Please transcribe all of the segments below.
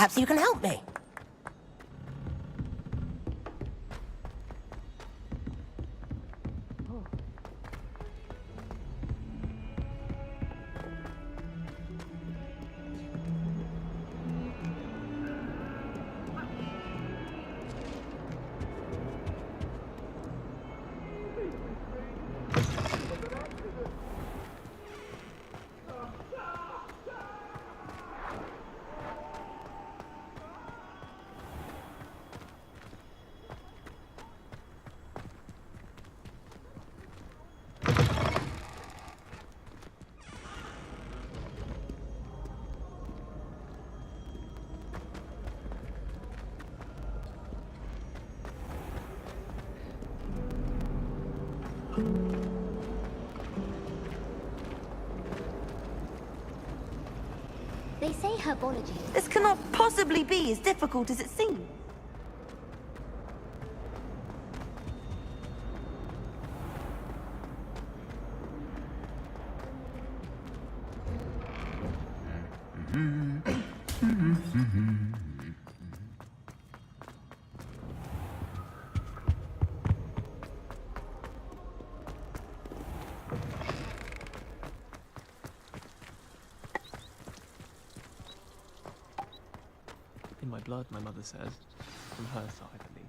Perhaps you can help me. They say herbology. This cannot possibly be as difficult as it seems. In my blood, my mother says. From her side, at least.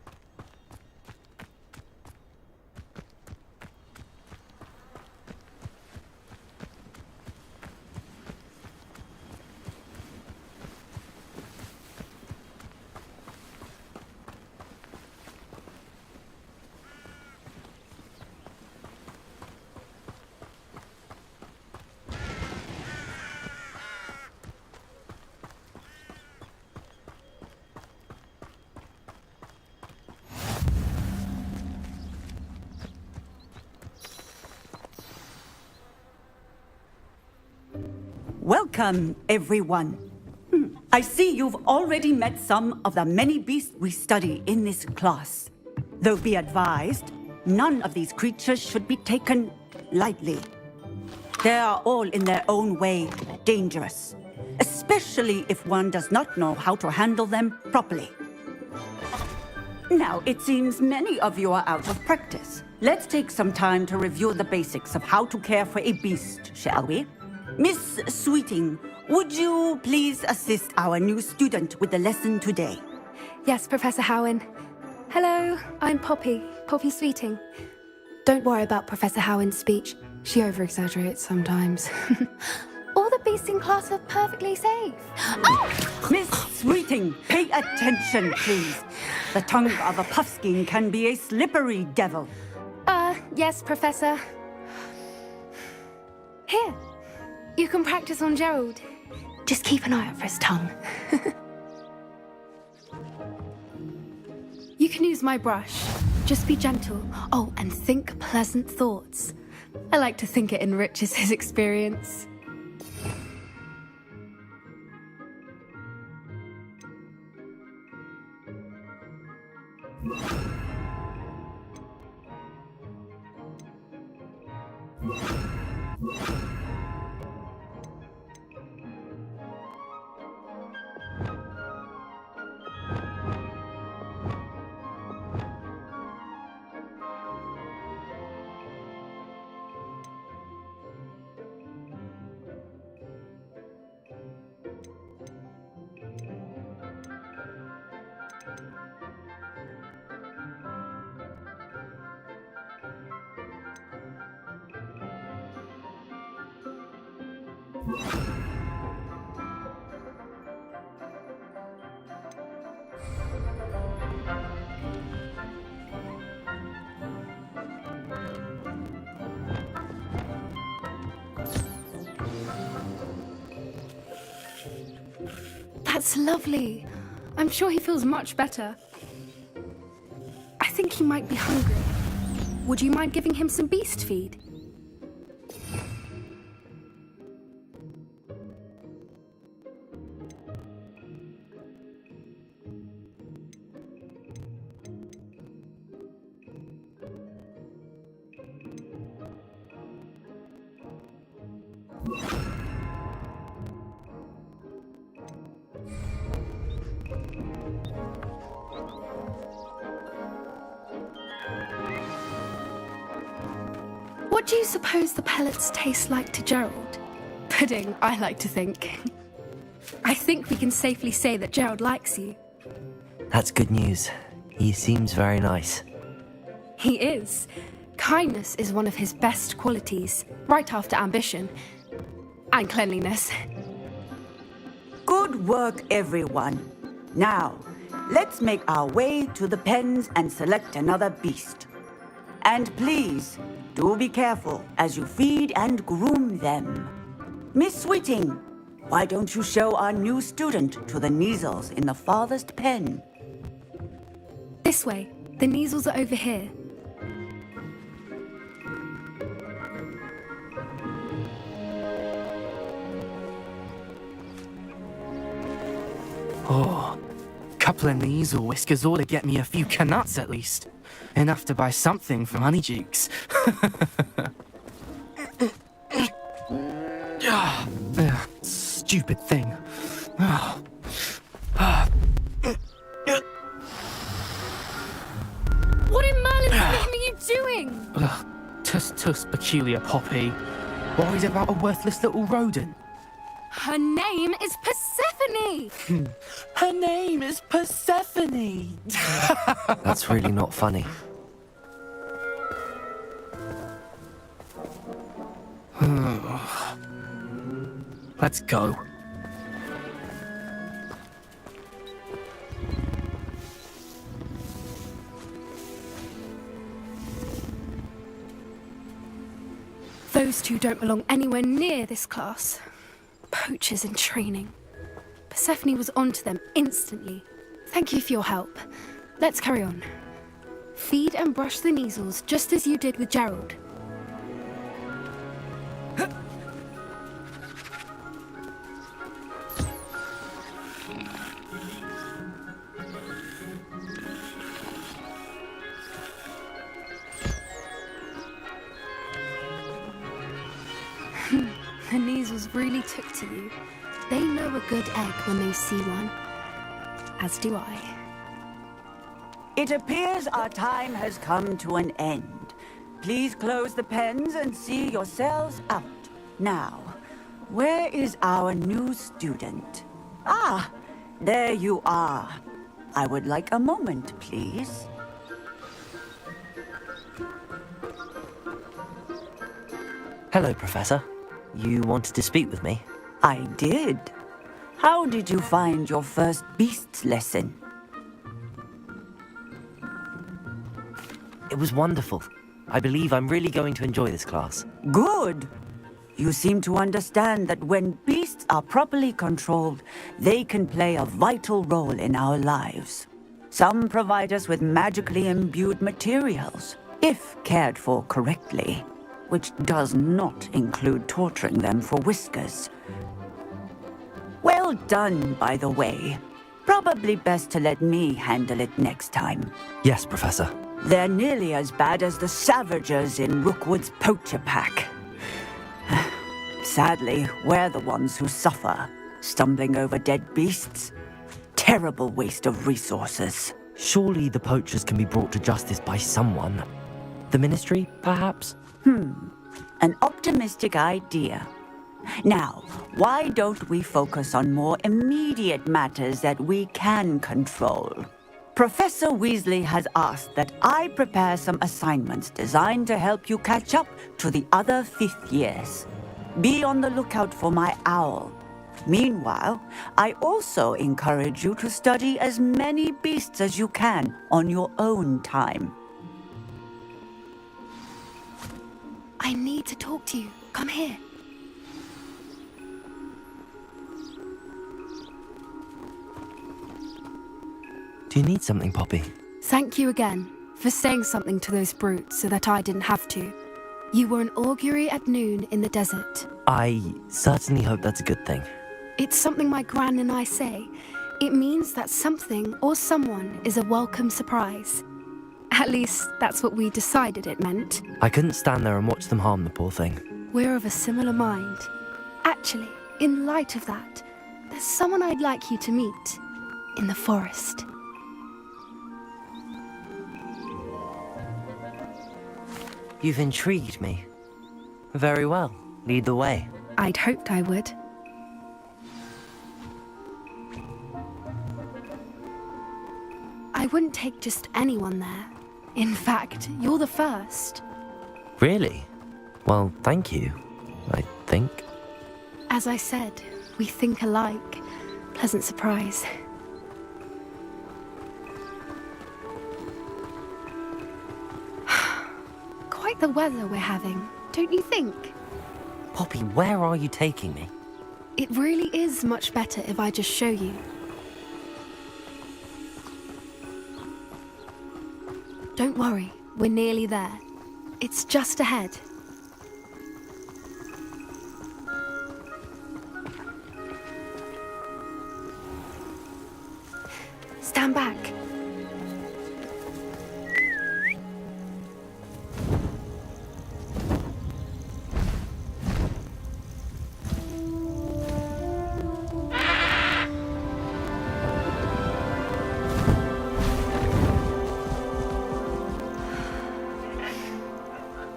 Welcome, everyone. I see you've already met some of the many beasts we study in this class. Though be advised, none of these creatures should be taken lightly. They are all in their own way dangerous, especially if one does not know how to handle them properly. Now, it seems many of you are out of practice. Let's take some time to review the basics of how to care for a beast, shall we? Miss Sweeting, would you please assist our new student with the lesson today? Yes, Professor Howen. Hello, I'm Poppy Sweeting. Don't worry about Professor Howen's speech. She over-exaggerates sometimes. All the beasts in class are perfectly safe. Oh! Miss Sweeting, pay attention, please. The tongue of a puffskein can be a slippery devil. Yes, Professor. Here, you can practice on Gerald. Just keep an eye out for his tongue. You can use my brush. Just be gentle. Oh, and think pleasant thoughts. I like to think it enriches his experience. That's lovely. I'm sure he feels much better. I think he might be hungry. Would you mind giving him some beast feed? What do you suppose the pellets taste like to Gerald? Pudding, I like to think. I think we can safely say that Gerald likes you. That's good news. He seems very nice. He is. Kindness is one of his best qualities, right after ambition. And cleanliness. Good work, everyone. Now, let's make our way to the pens and select another beast. And please, do be careful as you feed and groom them. Miss Sweeting, why don't you show our new student to the Neasels in the farthest pen? This way. The Neasels are over here. Oh, couple of Neasel whiskers ought to get me a few canuts at least. Enough to buy something from Honeydukes. Stupid thing. What in Merlin's name are you doing? Tuss peculiar Poppy. Worried about a worthless little rodent. Her name is Persephone! Her name is Persephone! That's really not funny. Let's go. Those two don't belong anywhere near this class. Poachers in training. Persephone was onto them instantly. Thank you for your help. Let's carry on. Feed and brush the Neasels just as you did with Gerald. The Neasels really took to you. They know a good egg when they see one. As do I. It appears our time has come to an end. Please close the pens and see yourselves out. Now, where is our new student? Ah, there you are. I would like a moment, please. Hello, Professor. You wanted to speak with me? I did. How did you find your first beasts lesson? It was wonderful. I believe I'm really going to enjoy this class. Good. You seem to understand that when beasts are properly controlled, they can play a vital role in our lives. Some provide us with magically imbued materials, if cared for correctly, which does not include torturing them for whiskers. Well done, by the way. Probably best to let me handle it next time. Yes, Professor. They're nearly as bad as the Savagers in Rookwood's poacher pack. Sadly, we're the ones who suffer, stumbling over dead beasts. Terrible waste of resources. Surely the poachers can be brought to justice by someone. The Ministry, perhaps? An optimistic idea. Now, why don't we focus on more immediate matters that we can control? Professor Weasley has asked that I prepare some assignments designed to help you catch up to the other fifth years. Be on the lookout for my owl. Meanwhile, I also encourage you to study as many beasts as you can on your own time. I need to talk to you. Come here. Do you need something, Poppy? Thank you again for saying something to those brutes so that I didn't have to. You were an augury at noon in the desert. I certainly hope that's a good thing. It's something my gran and I say. It means that something or someone is a welcome surprise. At least, that's what we decided it meant. I couldn't stand there and watch them harm the poor thing. We're of a similar mind. Actually, in light of that, there's someone I'd like you to meet. In the forest. You've intrigued me. Very well. Lead the way. I'd hoped I would. I wouldn't take just anyone there. In fact, you're the first. Really? Well, thank you, I think. As I said, we think alike. Pleasant surprise. Quite the weather we're having, don't you think? Poppy, where are you taking me? It really is much better if I just show you. Don't worry, we're nearly there. It's just ahead. Stand back.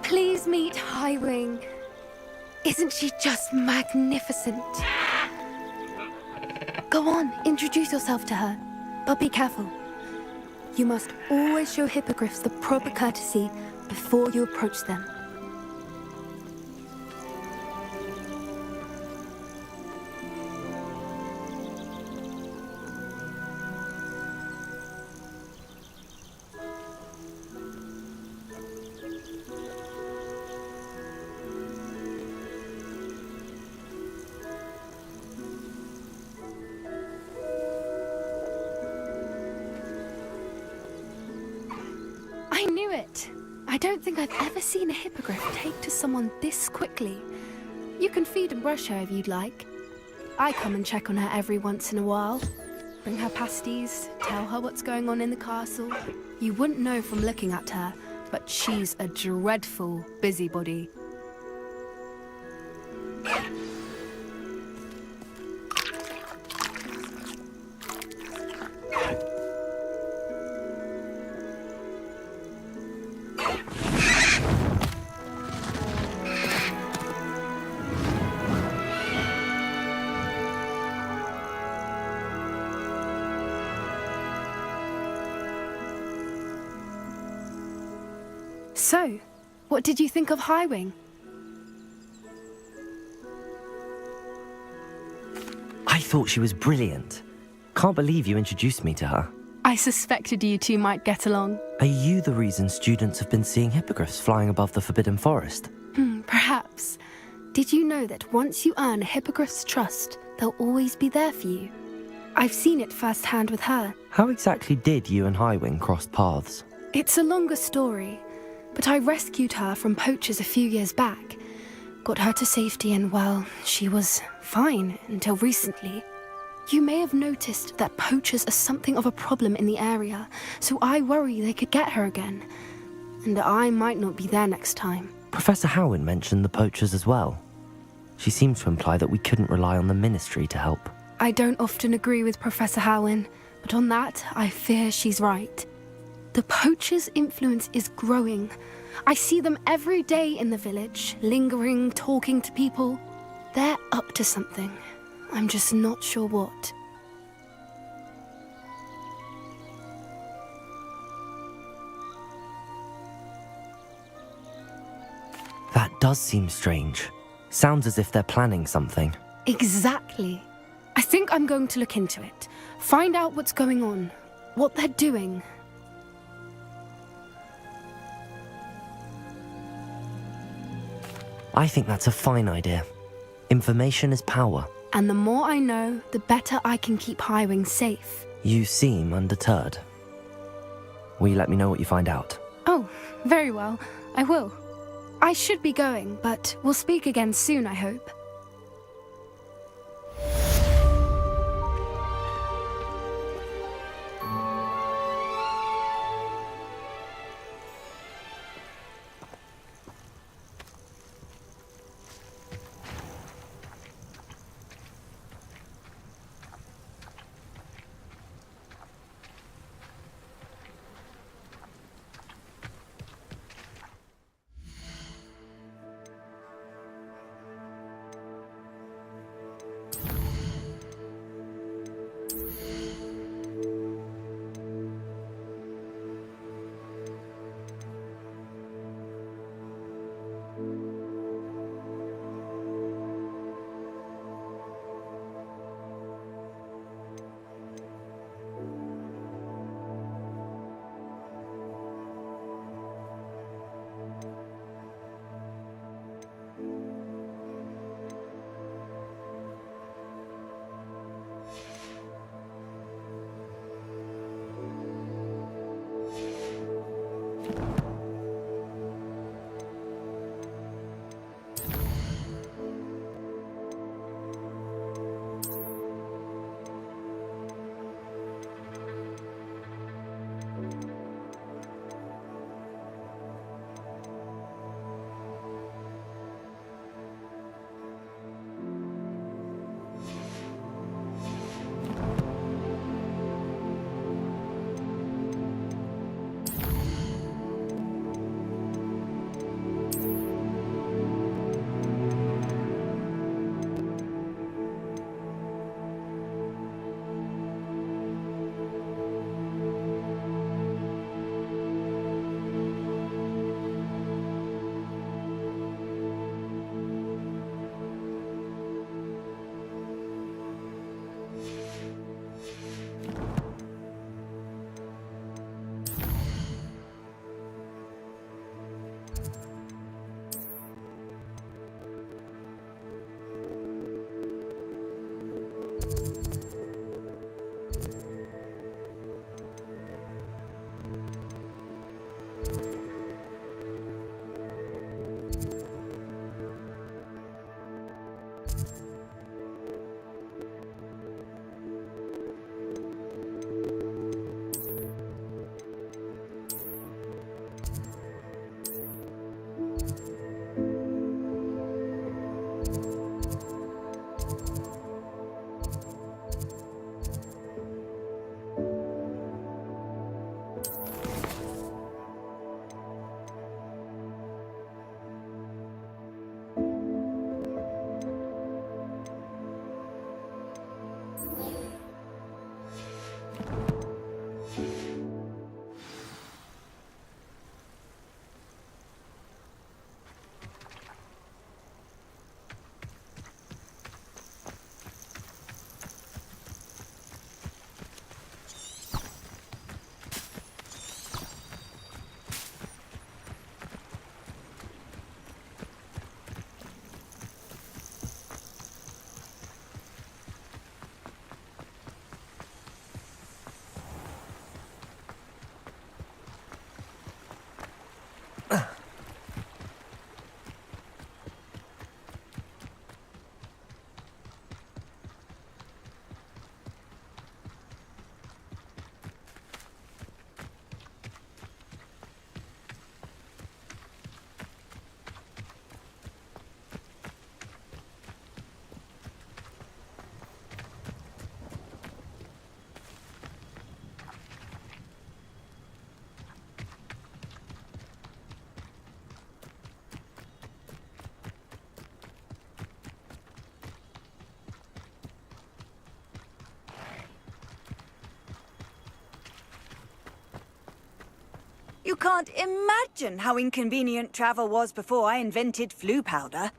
Please meet Highwing. Isn't she just magnificent? Go on, introduce yourself to her. But be careful. You must always show hippogriffs the proper courtesy before you approach them. I knew it! I don't think I've ever seen a hippogriff take to someone this quickly. You can feed and brush her if you'd like. I come and check on her every once in a while. Bring her pasties, tell her what's going on in the castle. You wouldn't know from looking at her, but she's a dreadful busybody. So, what did you think of Highwing? I thought she was brilliant. Can't believe you introduced me to her. I suspected you two might get along. Are you the reason students have been seeing hippogriffs flying above the Forbidden Forest? Perhaps. Did you know that once you earn a hippogriff's trust, they'll always be there for you? I've seen it firsthand with her. How exactly did you and Highwing cross paths? It's a longer story, but I rescued her from poachers a few years back. Got her to safety and, well, she was fine until recently. You may have noticed that poachers are something of a problem in the area, so I worry they could get her again. And I might not be there next time. Professor Howin mentioned the poachers as well. She seemed to imply that we couldn't rely on the ministry to help. I don't often agree with Professor Howin, but on that, I fear she's right. The poachers' influence is growing. I see them every day in the village, lingering, talking to people. They're up to something. I'm just not sure what. That does seem strange. Sounds as if they're planning something. Exactly. I think I'm going to look into it. Find out what's going on, what they're doing. I think that's a fine idea. Information is power. And the more I know, the better I can keep Highwing safe. You seem undeterred. Will you let me know what you find out? Oh, very well. I will. I should be going, but we'll speak again soon, I hope. can't imagine how inconvenient travel was before I invented flu powder.